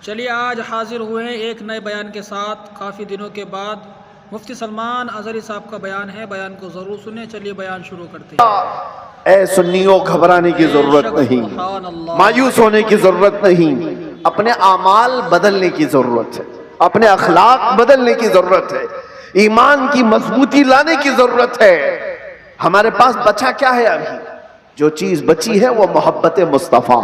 चलिए आज हाजिर हुए हैं एक नए बयान के साथ। काफ़ी दिनों के बाद मुफ्ती सलमान अज़हरी साहब का बयान है, बयान को ज़रूर सुने। चलिए बयान शुरू करते हैं। ऐ सुन्नियों, घबराने की जरूरत नहीं, मायूस होने की जरूरत नहीं, अपने आमाल बदलने की जरूरत है, अपने अखलाक बदलने की जरूरत है, ईमान की मजबूती लाने की जरूरत है। हमारे पास बचा क्या है? अभी जो चीज बची है वो मोहब्बत मुस्तफा,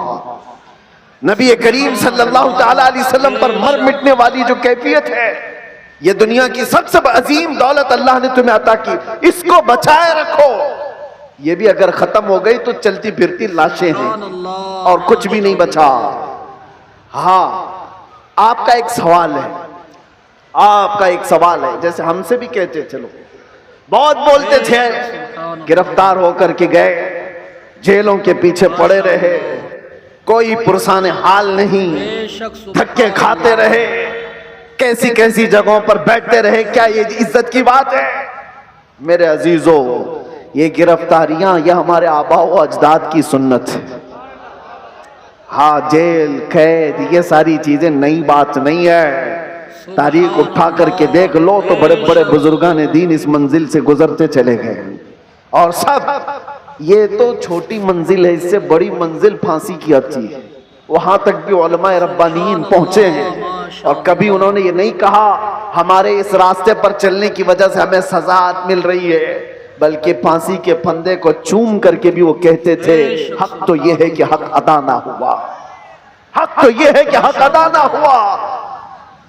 नबी करीम सल्लल्लाहु तआला अलैहि वसल्लम पर मर मिटने वाली जो कैफियत है, ये दुनिया की सबसे अजीम दौलत अल्लाह ने तुम्हें अता की, इसको बचाए रखो। ये भी अगर खत्म हो गई तो चलती फिरती लाशें हैं और कुछ भी नहीं बचा। हाँ, आपका एक सवाल है, आपका एक सवाल है। जैसे हमसे भी कहते थे लोग, बहुत बोलते थे, गिरफ्तार होकर के गए, जेलों के पीछे पड़े रहे, कोई पुरसाने हाल नहीं, धक्के खाते रहे, कैसी कैसी जगहों पर बैठते रहे। क्या ये इज्जत की बात है? मेरे अजीजों, ये गिरफ्तारियां यह हमारे आबा व अजदाद की सुन्नत है। हाँ, जेल कैद ये सारी चीजें नई बात नहीं है। तारीख उठा करके देख लो तो बड़े बड़े बुजुर्गान दीन इस मंजिल से गुजरते चले गए, और सब ये तो छोटी मंजिल है, इससे बड़ी मंजिल फांसी की आती है। वहां तक भी उलमाए रब्बानीन पहुंचे हैं, और कभी उन्होंने ये नहीं कहा हमारे इस रास्ते पर चलने की वजह से हमें सजा मिल रही है, बल्कि फांसी के फंदे को चूम करके भी वो कहते थे, हक तो ये है कि हक अदा ना हुआ, हक तो ये है कि हक अदा ना हुआ।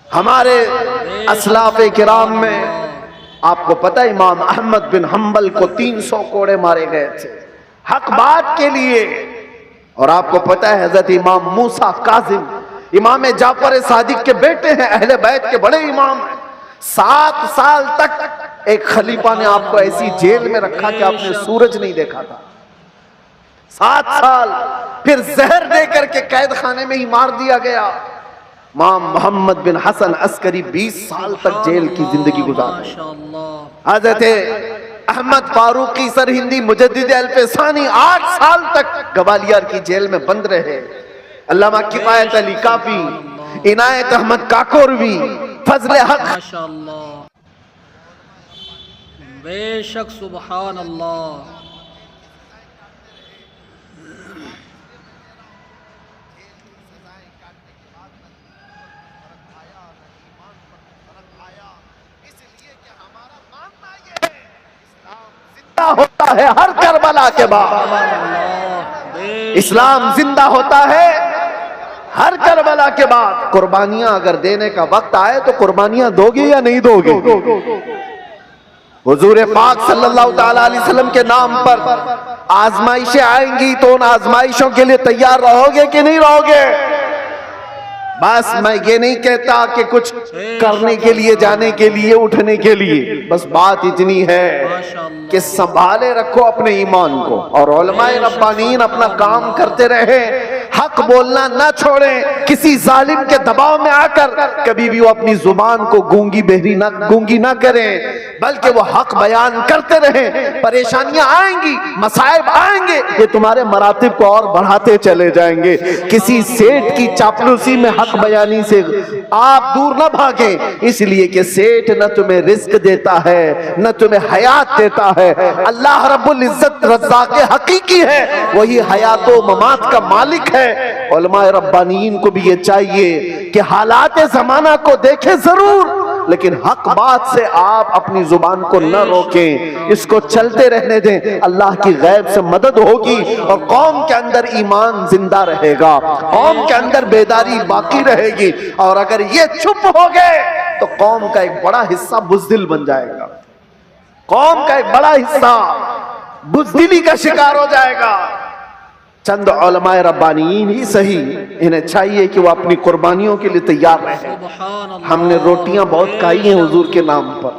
हमारे असलाफ़े किराम में आपको पता है, इमाम अहमद बिन हम्बल को 300 कोड़े मारे गए थे हक बात के लिए। और आपको पता है हजरत इमाम मूसा काजिम, इमाम जाफर सादिक के बेटे हैं, अहले बैत के बड़े इमाम हैं। 7 साल तक एक खलीफा ने आपको ऐसी जेल में रखा कि आपने सूरज नहीं देखा था। 7 साल, फिर जहर दे करके कैद खाने में ही मार दिया गया। इमाम मोहम्मद बिन हसन अस्करी 20 साल तक जेल की जिंदगी गुजारी। हजरत अहमद फारूकी सरहिंदी मुजद्दिद अल्फसानी 8 साल तक ग्वालियर की जेल में बंद रहे। अल्लामा किफायत अली काफी, इनायत अहमद काकोरवी, फजले हक, माशाअल्लाह, बेशक, सुभान अल्लाह। होता है हर करबला के बाद, इस्लाम जिंदा होता है हर करबला के बाद। कुर्बानियां अगर देने का वक्त आए तो कुर्बानियां दोगे या नहीं दोगे? हुजूर पाक सल्लल्लाहु तआला अलैहि वसल्लम के नाम पर आजमाइशें आएंगी तो उन आजमाइशों के लिए तैयार रहोगे कि नहीं रहोगे? बस मैं ये नहीं कहता कि कुछ करने के लिए, जाने के लिए, उठने के लिए, बस बात इतनी है कि संभाले रखो अपने ईमान को, और उलमाए रब्बानीन अपना काम करते रहे, हक बोलना ना छोड़ें। किसी जालिम के दबाव में आकर कभी भी वो अपनी जुबान को गूंगी ना करें, बल्कि वो हक बयान करते रहें। परेशानियां आएंगी, मसाइब आएंगे, ये तुम्हारे मरातिब को और बढ़ाते चले जाएंगे। किसी सेठ की चापलूसी में हक बयानी से आप दूर न भागें, इसलिए कि सेठ न तुम्हें रिस्क देता है, न तुम्हें हयात देता है। अल्लाह रब्बुल इज्जत रज़्ज़ाक़ हकीकी है, वही हयात व ममात का मालिक है। उलमाए रब्बानीन को भी ये चाहिए कि हालात जमाना को देखें जरूर, लेकिन हक बात से आप अपनी जुबान को न रोकें, इसको चलते रहने दें। अल्लाह की गैब से मदद होगी और कौम के अंदर ईमान जिंदा रहेगा, कौम के अंदर बेदारी बाकी रहेगी। और अगर ये चुप हो गए तो कौम का एक बड़ा हिस्सा बुज़दिल बन जाएगा, कौम का एक बड़ा हिस्सा बुज़दिली का शिकार हो जाएगा। चंद उलमाए रब्बानीन ही सही, इन्हें चाहिए कि वो अपनी कुर्बानियों के लिए तैयार रहें। हमने रोटियां बहुत खाई हैं हुजूर के नाम पर,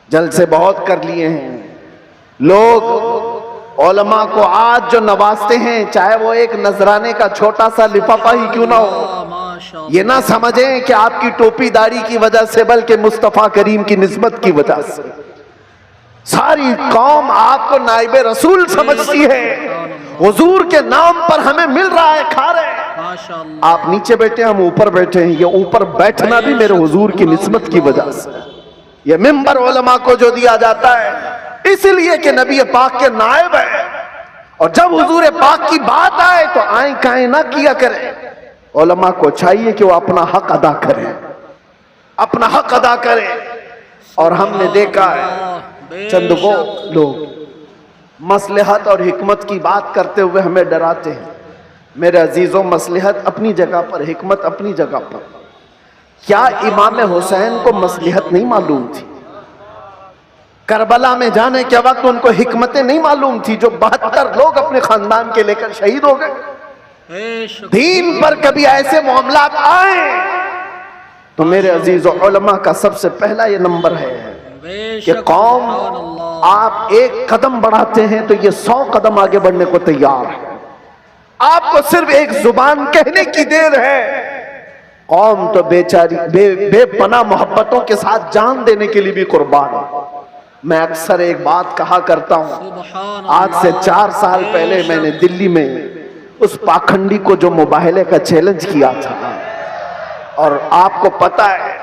जलसे बहुत कर लिए हैं। लोग उलमा को आज जो नवाजते हैं, चाहे वो एक नजराने का छोटा सा लिफाफा ही क्यों ना हो, ये ना समझें कि आपकी टोपी दाढ़ी की वजह से, बल्कि मुस्तफा करीम की निस्बत की वजह से सारी कौम आपको नाइबे रसूल समझती है। हुजूर के नाम पर हमें मिल रहा है, खा रहे हैं। माशाअल्लाह। आप नीचे बैठे हम ऊपर बैठे हैं। ये ऊपर बैठना भी मेरे हुजूर की निस्बत की वजह से। ये मिंबर उलमा को जो दिया जाता है इसलिए कि नबी पाक के नायब है, और जब हुजूर पाक की बात आए तो आए काए ना किया करें। उलमा को चाहिए कि वो अपना हक अदा करें, अपना हक अदा करें। और हमने देखा है चंद वो लोग मसलहत और हिकमत की बात करते हुए हमें डराते हैं। मेरे अजीजों, मसलहत अपनी जगह पर, हिकमत अपनी जगह पर। क्या इमाम हुसैन को मसलहत नहीं मालूम थी? करबला में जाने के वक्त उनको हिकमतें नहीं मालूम थी जो 72 लोग अपने खानदान के लेकर शहीद हो गए? दीन पर कभी ऐसे मामलात आए तो मेरे अजीजों, उलमा का सबसे पहला ये नंबर है कि कौम आप एक कदम बढ़ाते हैं तो ये 100 कदम आगे बढ़ने को तैयार है। आपको सिर्फ एक जुबान कहने की देर है। कौम तो बेचारी बेपनाह मोहब्बतों के साथ जान देने के लिए भी कुर्बान है। मैं अक्सर एक बात कहा करता हूं, आज से 4 साल पहले मैंने दिल्ली में उस पाखंडी को जो मुबाहले का चैलेंज किया था, और आपको पता है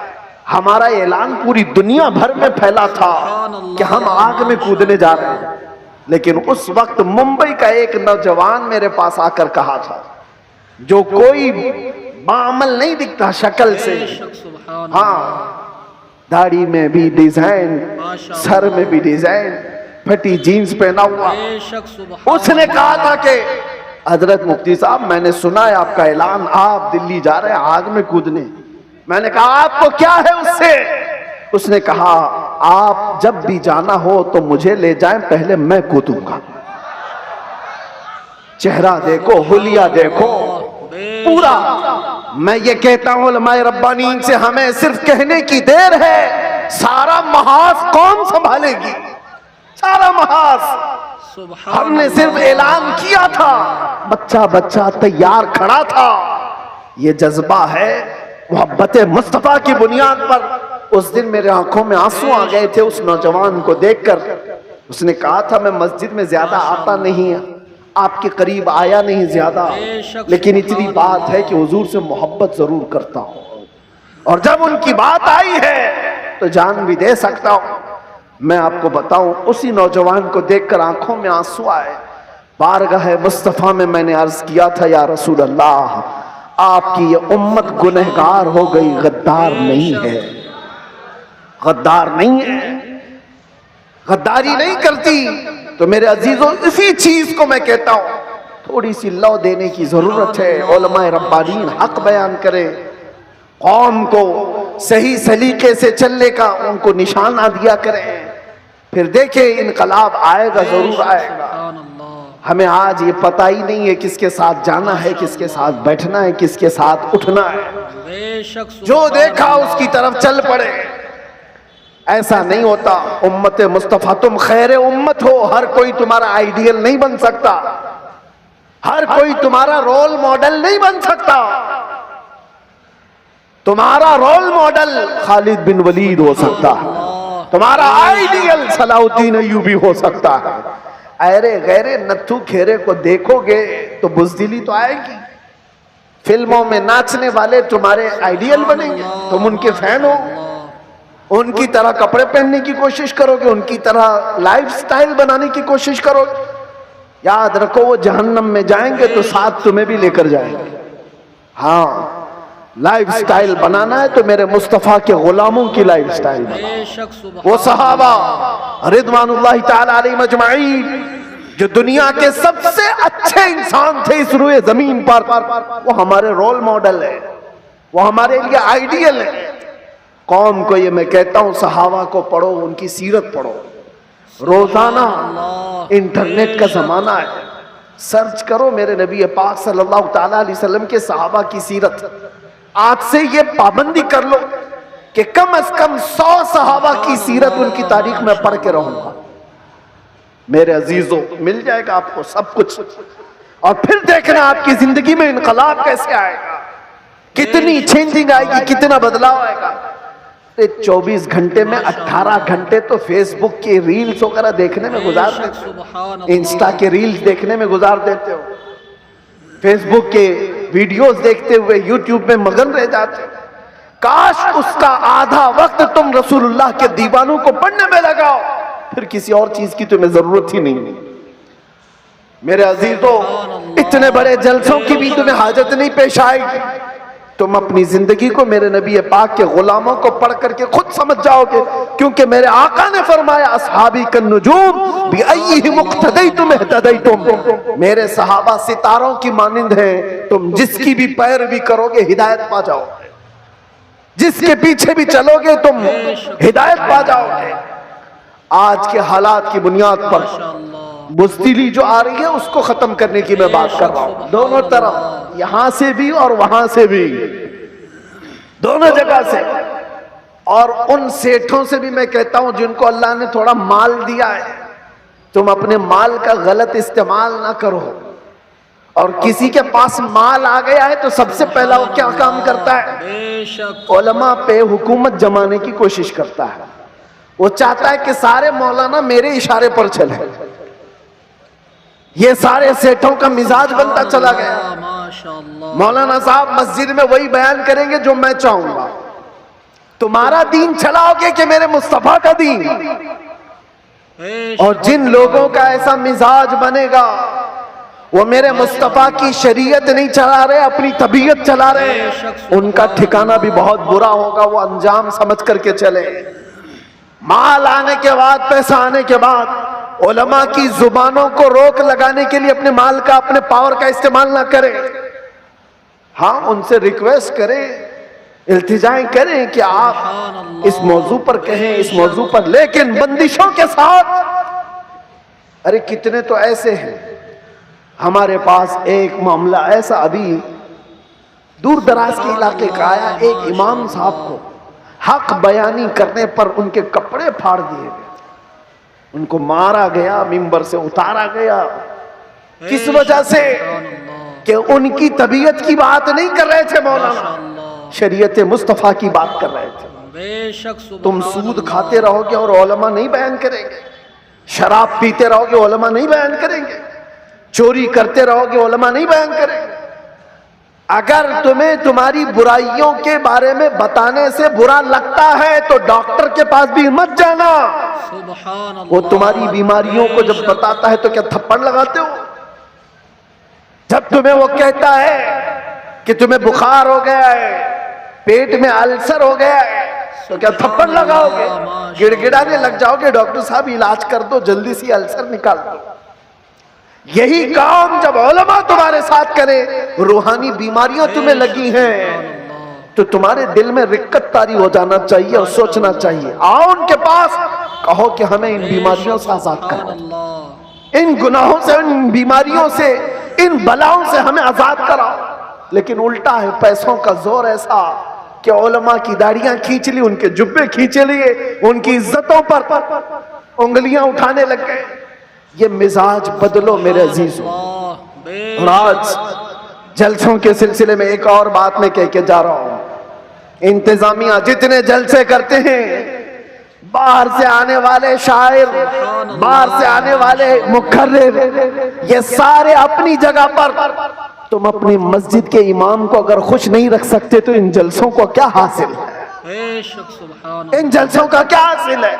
हमारा ऐलान पूरी दुनिया भर में फैला था कि हम आग में कूदने जा रहे हैं। लेकिन उस वक्त मुंबई का एक नौजवान मेरे पास आकर कहा था, जो कोई बाअमल नहीं दिखता शक्ल से, हाँ दाढ़ी में भी डिजाइन, सर में भी डिजाइन, फटी जीन्स पहना हुआ, उसने कहा था कि हजरत मुफ्ती साहब, मैंने सुना है आपका ऐलान, आप दिल्ली जा रहे हैं आग में कूदने। मैंने कहा आपको क्या है उससे? उसने कहा आप जब भी जाना हो तो मुझे ले जाएं, पहले मैं कूदूंगा। चेहरा देखो, हुलिया देखो पूरा। मैं ये कहता हूं उलमाए रब्बानी से हमें सिर्फ कहने की देर है, सारा महाज कौन संभालेगी? सारा महाज। हमने सिर्फ ऐलान किया था, बच्चा बच्चा तैयार खड़ा था। ये जज्बा है मोहब्बत मुस्तफा की बुनियाद पर। उस दिन मेरे आंखों में आंसू आ गए थे उस नौजवान को देखकर। उसने कहा था मैं मस्जिद में ज्यादा आता नहीं, आपके करीब आया नहीं ज्यादा, लेकिन इतनी बात है कि हुजूर से मोहब्बत जरूर करता हूं, और जब उनकी बात आई है तो जान भी दे सकता हूं। मैं आपको बताऊं, उसी नौजवान को देखकर आंखों में आंसू आए। बारगाह मुस्तफा में मैंने अर्ज किया था, या रसूल अल्लाह, आपकी ये उम्मत गुनहगार हो गई, गद्दार नहीं है, गद्दार नहीं है, गद्दारी नहीं करती। तो मेरे अजीजों, इसी चीज को मैं कहता हूं, थोड़ी सी लौ देने की जरूरत है। उलमाए रब्बानीन हक बयान करें, कौम को सही सलीके से चलने का उनको निशाना दिया करें, फिर देखे इनकलाब आएगा, जरूर आएगा। हमें आज ये पता ही नहीं है किसके साथ जाना है, किसके साथ बैठना है, किसके साथ उठना है। जो देखा उसकी तरफ चल पड़े, ऐसा नहीं होता। उम्मत मुस्तफा तुम खैर उम्मत हो, हर कोई तुम्हारा आइडियल नहीं बन सकता, हर कोई तुम्हारा रोल मॉडल नहीं बन सकता। तुम्हारा रोल मॉडल खालिद बिन वलीद हो सकता है, तुम्हारा आइडियल सलाउद्दीन अय्यूबी हो सकता है। अरे गैरे नत्थू खेरे को देखोगे तो बुज़दिली तो आएगी। फिल्मों में नाचने वाले तुम्हारे आइडियल बनेंगे, तुम उनके फैन हो, उनकी तरह कपड़े पहनने की कोशिश करोगे, उनकी तरह लाइफस्टाइल बनाने की कोशिश करोगे। याद रखो वो जहन्नम में जाएंगे तो साथ तुम्हें भी लेकर जाएंगे। हाँ, लाइफस्टाइल बनाना है तो मेरे मुस्तफा के गुलामों की लाइफस्टाइल बनाओ। वो सहाबा रिदवानुल्लाहि ताला अलैहिम अजमाइन जो दुनिया के सबसे अच्छे इंसान थे इस रूए जमीन पर, वो हमारे रोल मॉडल है, वो हमारे लिए आइडियल है। कौम को ये मैं कहता हूं, सहाबा को पढ़ो, उनकी सीरत पढ़ो। रोजाना इंटरनेट का जमाना है, सर्च करो मेरे नबी पाक सल्लल्लाहु ताला अलैहि वसल्लम के सहाबा की सीरत। आज से ये पाबंदी कर लो कि कम से कम 100 सहाबा की सीरत, उनकी तारीख में पढ़ के रहूंगा। मेरे अजीजों, मिल जाएगा आपको सब कुछ, और फिर देखना आपकी जिंदगी में इनकलाब कैसे आएगा, कितनी चेंजिंग आएगी, कितना बदलाव आएगा। 24 घंटे में 18 घंटे तो फेसबुक के रील्स वगैरह देखने में गुजार देते हो, इंस्टा के रील्स देखने में गुजार देते हो, फेसबुक के वीडियोस देखते हुए यूट्यूब में मगन रह जाते। काश उसका आधा वक्त तुम रसूलुल्लाह के दीवानों को पढ़ने में लगाओ, फिर किसी और चीज की तुम्हें जरूरत ही नहीं। मेरे अजीजों, इतने बड़े जलसों की भी तुम्हें हाजत नहीं पेश आएगी। तुम अपनी जिंदगी को मेरे नबी पाक के गुलामों को पढ़ करके खुद समझ जाओगे, क्योंकि मेरे आका ने फरमाया अस्हाबी कन्नुजूम बिअय्यिहिम मुक्तदैतुम इहतदैतुम। मेरे सहाबा सितारों की मानिंद हैं, तुम जिसकी भी पैरवी करोगे हिदायत पा जाओगे, जिसके पीछे भी चलोगे तुम हिदायत पा जाओगे। आज के हालात की बुनियाद पर बुज़दिली जो आ रही है उसको खत्म करने की मैं बात कर रहा हूं, दोनों तरफ, यहां से भी और वहां से भी, दोनों जगह से। और उन सेठों से भी मैं कहता हूं जिनको अल्लाह ने थोड़ा माल दिया है, तुम अपने माल का गलत इस्तेमाल ना करो। और किसी के पास माल आ गया है तो सबसे पहला वो क्या काम करता है? उलमा पे हुकूमत जमाने की कोशिश करता है। वो चाहता है कि सारे मौलाना मेरे इशारे पर चले। ये सारे सेठों का मिजाज बनता चला गया। मौलाना साहब मस्जिद में वही बयान करेंगे जो मैं चाहूंगा। तुम्हारा दीन चलाओगे कि मेरे मुस्तफा का दीन? और जिन लोगों का ऐसा मिजाज बनेगा वो मेरे मुस्तफा की शरीयत नहीं चला रहे, अपनी तबीयत चला रहे, उनका ठिकाना भी बहुत बुरा होगा। वो अंजाम समझ करके चले। माल आने के बाद, पैसा आने के बाद उलमा की जुबानों को रोक लगाने के लिए अपने माल का, अपने पावर का इस्तेमाल ना करें। हाँ, उनसे रिक्वेस्ट करें, इल्तिजाएं करें कि आप इस मौजू पर कहें, इस मौजू पर, लेकिन बंदिशों के साथ। अरे कितने तो ऐसे हैं। हमारे पास एक मामला ऐसा अभी दूर दराज के इलाके का आया। एक इमाम साहब को हक बयानी करने पर उनके कपड़े फाड़ दिए गए, उनको मारा गया, मिंबर से उतारा गया। किस वजह से? कि उनकी तबीयत की बात नहीं कर रहे थे मौलाना, शरीयत मुस्तफा की बात कर रहे थे। तुम सूद खाते रहोगे और उलमा नहीं बयान करेंगे, शराब पीते रहोगे उलमा नहीं बयान करेंगे, चोरी करते रहोगे उलमा नहीं बयान करेंगे। अगर तुम्हें तुम्हारी बुराइयों के बारे में बताने से बुरा लगता है तो डॉक्टर के पास भी मत जाना। वो तुम्हारी बीमारियों को जब बताता है तो क्या थप्पड़ लगाते हो? जब तुम्हें वो कहता है कि तुम्हें बुखार हो गया है, पेट में अल्सर हो गया है, तो क्या थप्पड़ लगाओगे? गिड़गिड़ाने लग जाओगे, डॉक्टर साहब इलाज कर दो, जल्दी से अल्सर निकाल दो। यही काम जब उलमा तुम्हारे साथ करे, रूहानी बीमारियां तुम्हें लगी हैं, तो तुम्हारे दिल में रिक्कत तारी हो जाना चाहिए और सोचना चाहिए। आओ उनके पास, कहो कि हमें इन बीमारियों से आजाद करो, इन गुनाहों से, इन बीमारियों से, इन बलाओं से हमें आजाद कराओ। लेकिन उल्टा है, पैसों का जोर ऐसा कि उलमा की दाढ़ियां खींच ली, उनके जुब्बे खींचे लिए, उनकी इज्जतों पर उंगलियां उठाने लग गए। ये मिजाज बदलो मेरे अजीजों। और आज जलसों के सिलसिले में एक और बात मैं कह के जा रहा हूं। इंतजामिया जितने जलसे करते हैं, बाहर से आने वाले शायर, बाहर से आने वाले मुखर्रिर, ये सारे अपनी जगह पर। तुम अपनी मस्जिद के इमाम को अगर खुश नहीं रख सकते तो इन जलसों को क्या हासिल है? इन जलसों का क्या हासिल है?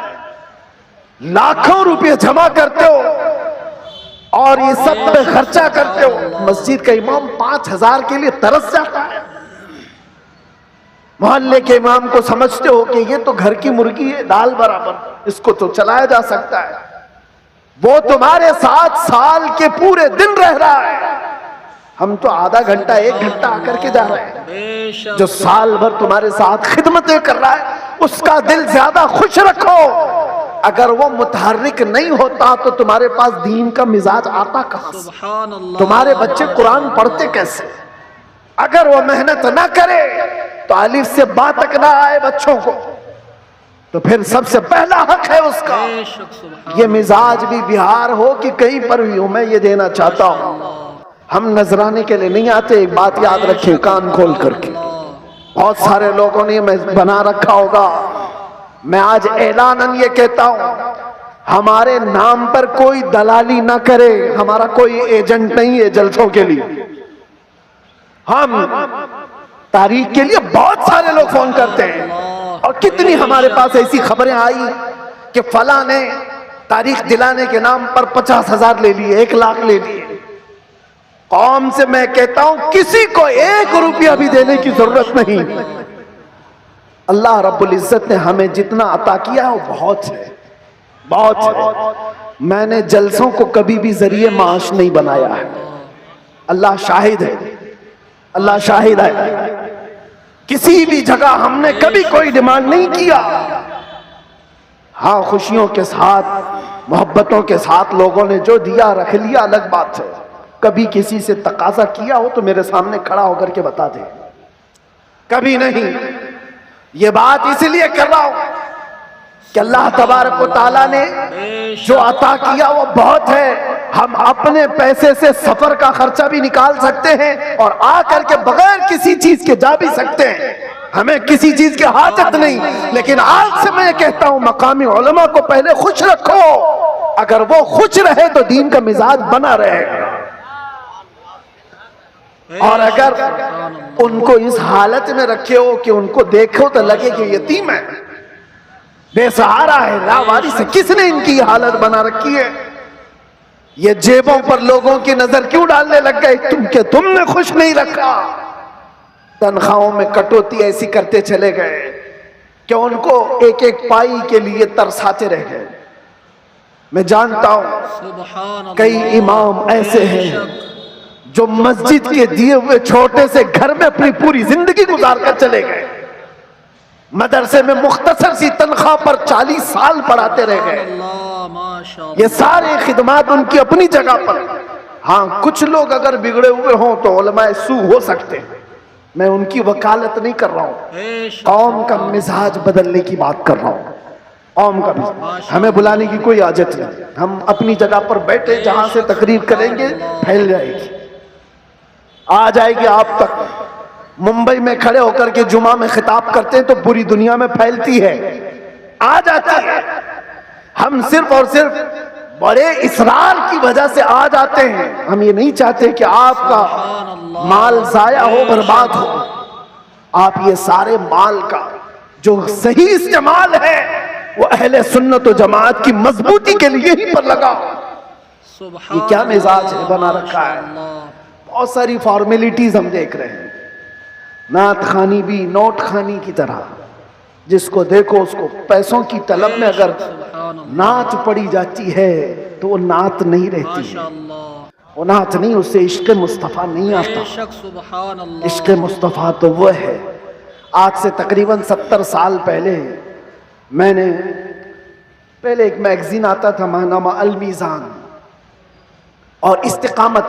लाखों रुपए जमा करते हो और ये सब पे खर्चा करते हो। मस्जिद का इमाम 5,000 के लिए तरस जाता है। मोहल्ले के इमाम को समझते हो कि ये तो घर की मुर्गी है, दाल बराबर, इसको तो चलाया जा सकता है। वो तुम्हारे साथ साल के पूरे दिन रह रहा है, हम तो आधा घंटा, 1 घंटा आकर के जा रहे हैं। जो साल भर तुम्हारे साथ खिदमतें कर रहा है उसका दिल ज्यादा खुश रखो। अगर वो मुतहर्रिक नहीं होता तो तुम्हारे पास दीन का मिजाज आता कहां से? तुम्हारे बच्चे कुरान पढ़ते कैसे? अगर वो मेहनत ना करे तो अलिफ से बा तक ना आए बच्चों को, तो फिर सबसे पहला हक है उसका। ये मिजाज भी बिहार हो कि कहीं पर भी हो, मैं ये देना चाहता हूं। हम नजराने के लिए नहीं आते, एक बात याद रखें कान खोल करके। बहुत सारे लोगों ने बना रखा होगा, मैं आज ऐलानन ये कहता हूं, हमारे नाम पर कोई दलाली ना करे, हमारा कोई एजेंट नहीं है जलसों के लिए। हम तारीख के लिए बहुत सारे लोग फोन करते हैं, और कितनी हमारे पास ऐसी खबरें आई कि फला ने तारीख दिलाने के नाम पर 50,000 ले लिए, 1 लाख ले लिए। कौम से मैं कहता हूं किसी को 1 रुपया भी देने की जरूरत नहीं। अल्लाह रब्बुल इज्जत ने हमें जितना अता किया वो बहुत है, बहुत है। मैंने जलसों को कभी भी जरिए माश नहीं बनाया है। अल्लाह शाहिद है, अल्लाह शाहिद है। किसी भी जगह हमने कभी कोई डिमांड नहीं किया। हाँ, खुशियों के साथ, मोहब्बतों के साथ लोगों ने जो दिया रख लिया, अलग बात है। कभी किसी से तकाजा किया हो तो मेरे सामने खड़ा होकर के बता दे। कभी नहीं। ये बात इसलिए कर रहा हूं कि अल्लाह तबारक व तआला ने जो अता किया वो बहुत है। हम अपने पैसे से सफर का खर्चा भी निकाल सकते हैं और आकर के बगैर किसी चीज के जा भी सकते हैं। हमें किसी चीज की हाजत नहीं। लेकिन आज से मैं कहता हूं, मकामी उलमा को पहले खुश रखो। अगर वो खुश रहे तो दीन का मिजाज बना रहेगा। और अगर उनको इस हालत में रखे हो कि उनको देखो तो लगे कि यतीम है, बेसहारा है, लावारिस है, किसने इनकी हालत बना रखी है? ये जेबों पर लोगों की नजर क्यों डालने लग गए? तुमने खुश नहीं रखा। तनख्वाहों में कटौती ऐसी करते चले गए कि उनको एक एक पाई के लिए तरसाते रह गए। मैं जानता हूं कई इमाम ऐसे हैं जो मस्जिद के दिए हुए छोटे से घर में अपनी पूरी जिंदगी गुजार कर चले गए। मदरसे में मुख्तसर सी तनख्वाह पर 40 साल पढ़ाते रह गए। ये सारे खिदमात उनकी अपनी जगह पर। हाँ, कुछ लोग अगर बिगड़े हुए हों तो उलमा सू हो सकते हैं, मैं उनकी वकालत नहीं कर रहा हूं। कौम का मिजाज बदलने की बात कर रहा हूं। कौम का मिजाज, हमें बुलाने की कोई आदत नहीं। हम अपनी जगह पर बैठे, जहां से तकरीर करेंगे फैल जाएगी, आ जाएगी आप तक। मुंबई में खड़े होकर के जुमा में खिताब करते हैं तो पूरी दुनिया में फैलती है, आ जाती है। हम सिर्फ और सिर्फ बड़े इसरार की वजह से आ जाते हैं। हम ये नहीं चाहते कि आपका माल जाया हो, बर्बाद हो। आप ये सारे माल का जो सही इस्तेमाल है वो अहले सुन्नत व जमात की मजबूती के लिए ही पर लगा। ये क्या मिजाज है बना रखा है। बहुत सारी फॉर्मेलिटीज हम देख रहे हैं। नात खानी भी नोट खानी की तरह, जिसको देखो उसको पैसों की तलब में अगर नात पड़ी जाती है तो वो नात नहीं रहती है। वो नात नहीं, उससे इश्क मुस्तफ़ा नहीं आता। इश्क मुस्तफ़ा तो वो है। आज से तकरीबन 70 साल पहले मैंने एक मैगजीन आता था, माहनामा अल मीज़ान, और इस्तिकामत,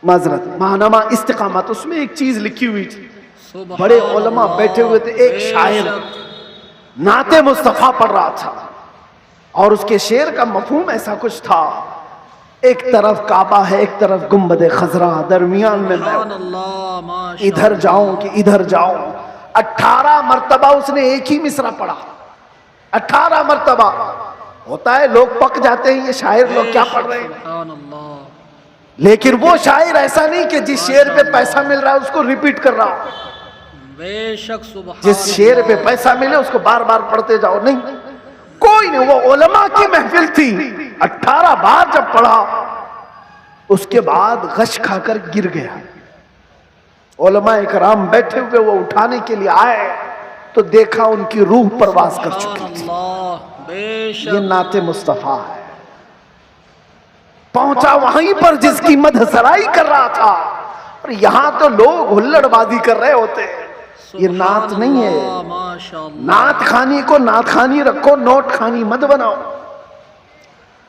माजरत, माहनामा इस्तिकामत, उसमें एक चीज लिखी हुई थी। बड़े उलमा बैठे हुए थे। एक शायर नाते मुस्तफ़ा पढ़ रहा था और उसके शेर का मफहूम ऐसा कुछ था, एक तरफ काबा है, एक तरफ गुंबद खजरा, दरमियान में मैं, इधर जाऊं कि इधर जाऊं। 18 मरतबा उसने एक ही मिसरा पढ़ा। 18 मरतबा। होता है लोग पक जाते हैं, ये शायर लोग क्या पढ़ रहे हैं। लेकिन वो शायर ऐसा नहीं कि जिस शेर पे पैसा मिल रहा है उसको रिपीट कर रहा हो। बेशक सुभान, जिस शेर पे पैसा मिले उसको बार बार पढ़ते जाओ, नहीं, कोई नहीं। वो उलमा की महफिल थी। 18 बार जब पढ़ा उसके बाद गश खाकर गिर गया। उलमा इकराम बैठे हुए, वो उठाने के लिए आए तो देखा उनकी रूह परवास कर चुकी थी। ये नाते मुस्तफा है। पहुंचा वहीं पर जिसकी मदहसराई कर रहा था, और यहां तो लोग हुल्लड़बाजी कर रहे होते हैं। ये नात नहीं है। नात खानी को नात खानी रखो, नोट खानी मत बनाओ।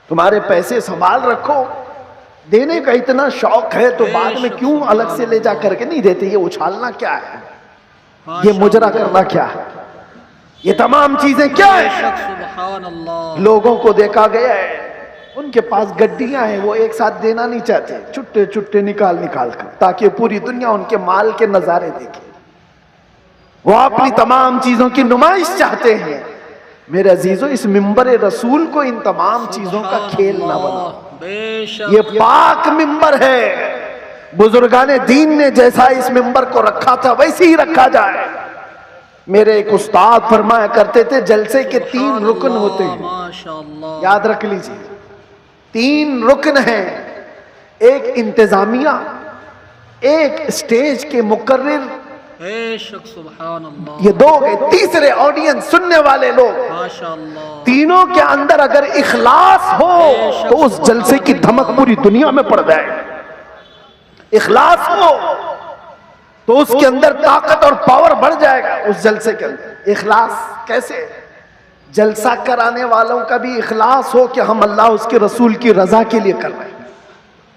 तुम्हारे पैसे संभाल रखो। देने का इतना शौक है तो बाद में क्यों अलग से ले जा करके नहीं देते? ये उछालना क्या है? ये मुजरा करना क्या है? ये तमाम चीजें क्या है? लोगों को देखा गया है, उनके पास गड्डियां हैं, वो एक साथ देना नहीं चाहते, चुट्टे चुट्टे निकाल निकाल कर, ताकि पूरी दुनिया उनके माल के नजारे देखे। वो अपनी तमाम चीजों की नुमाइश चाहते हैं। मेरे अजीजों, इस मिंबर रसूल को इन तमाम चीजों का खेल ना बनाओ। ये पाक मिंबर है। बुजुर्गाने दीन ने जैसा इस मिंबर को रखा था वैसे ही रखा जाए। मेरे एक उस्ताद फरमाया करते थे जलसे के 3 रुकन होते हैं, माशाअल्लाह, याद रख लीजिए 3 रुकन हैं, एक इंतजामिया, एक स्टेज के मुकर्रिर, बेशक सुभान अल्लाह, ये 2 गए, तीसरे ऑडियंस सुनने वाले लोग। माशाअल्लाह, तीनों के अंदर अगर इखलास हो तो उस जलसे की धमक पूरी दुनिया में पड़ जाए। इखलास हो तो उसके अंदर ताकत और पावर बढ़ जाएगा उस जलसे के अंदर। इखलास कैसे? जलसा कराने वालों का भी इखलास हो कि हम अल्लाह उसके रसूल की रजा के लिए कर रहे हैं,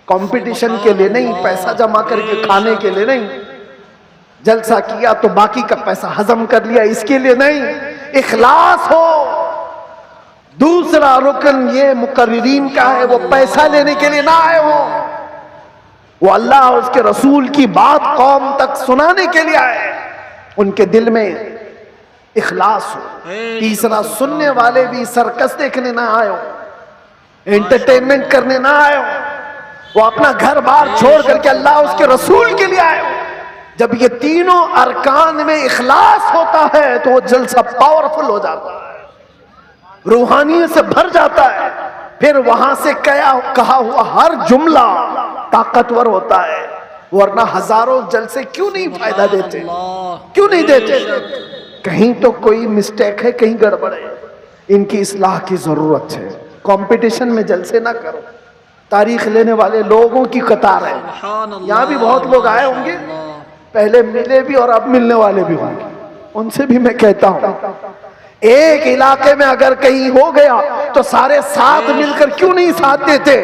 कंपटीशन के लिए नहीं, पैसा जमा करके खाने के लिए नहीं। जलसा किया तो बाकी का पैसा हजम कर लिया, इसके लिए नहीं, इखलास हो। दूसरा रुकन ये मुकर्रिरीन का है, वो पैसा लेने के लिए ना आए हो, वो अल्लाह और उसके रसूल की बात कौम तक सुनाने के लिए आए, उनके दिल में इखलास हो। तीसरा, सुनने वाले भी सर्कस देखने ना आए हो, एंटरटेनमेंट करने ना आए हो, वो अपना घर बार छोड़ करके अल्लाह उसके रसूल के लिए आए हो। जब ये तीनों अरकान में इखलास होता है तो वो जलसा पावरफुल हो जाता है, रूहानियत से भर जाता है। फिर वहां से कहा हुआ हर जुमला ताकतवर होता है, वरना हजारों जलसे क्यों नहीं फायदा देते, क्यों नहीं देते? कहीं तो कोई मिस्टेक है, कहीं गड़बड़ है, इनकी इस्लाह की जरूरत है। कंपटीशन में जलसे ना करो, तारीख लेने वाले लोगों की कतार है। यहाँ भी बहुत लोग आए होंगे, पहले मिले भी और अब मिलने वाले भी होंगे, उनसे भी मैं कहता हूं एक इलाके में अगर कहीं हो गया तो सारे साथ मिलकर क्यों नहीं साथ देते?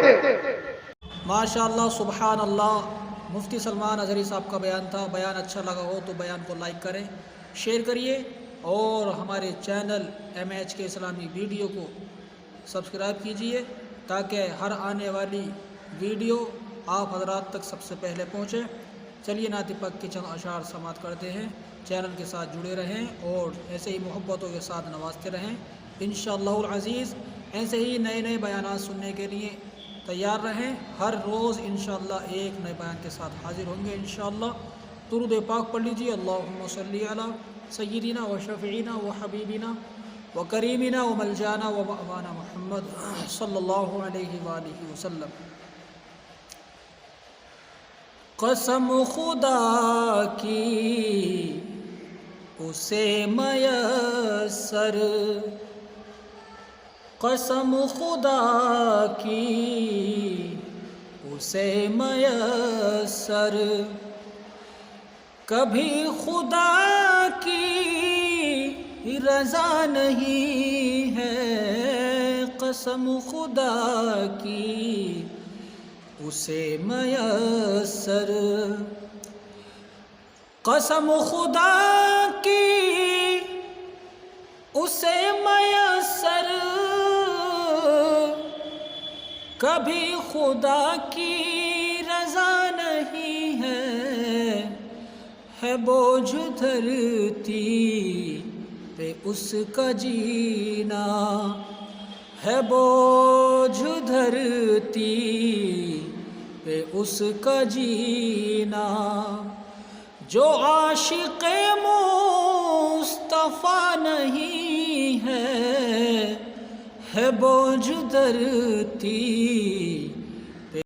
माशाअल्लाह, सुभान अल्लाह। मुफ्ती सलमान अजहरी साहब का बयान था। बयान अच्छा लगा हो तो बयान को लाइक करें, शेयर करिए और हमारे चैनल MH के इस्लामी वीडियो को सब्सक्राइब कीजिए ताकि हर आने वाली वीडियो आप हजरात तक सबसे पहले पहुँचे। चलिए नातिपक के चंद अशार समात करते हैं। चैनल के साथ जुड़े रहें और ऐसे ही मोहब्बतों के साथ नवाजते रहें इंशाअल्लाहुल अज़ीज़। ऐसे ही नए नए बयानात सुनने के लिए तैयार रहें। हर रोज़ इंशाअल्लाह एक नए बयान के साथ हाजिर होंगे इंशाअल्लाह। दुरूद पाक पढ़ लीजिए, अल्लाहुम्मा सल्ली अला सय्यिदिना व शफ़ीना व हबीबिना व करीमिना व मलजाना व मअवाना मुहम्मद सल्लल्लाहु अलैहि वालिहि वसल्लम। कसम खुदा की उसे मयस्सर, कसम खुदा की उसे मयस्सर, कभी खुदा की रज़ा नहीं है। कसम खुदा की उसे मयस्सर, कसम खुदा की उसे मयस्सर, कभी खुदा की रज़ा नहीं है बोझ धरती पे उसका जीना, है बोझ धरती पे उसका जीना। जो आशिक़े मुस्तफ़ा नहीं है बोझ धरती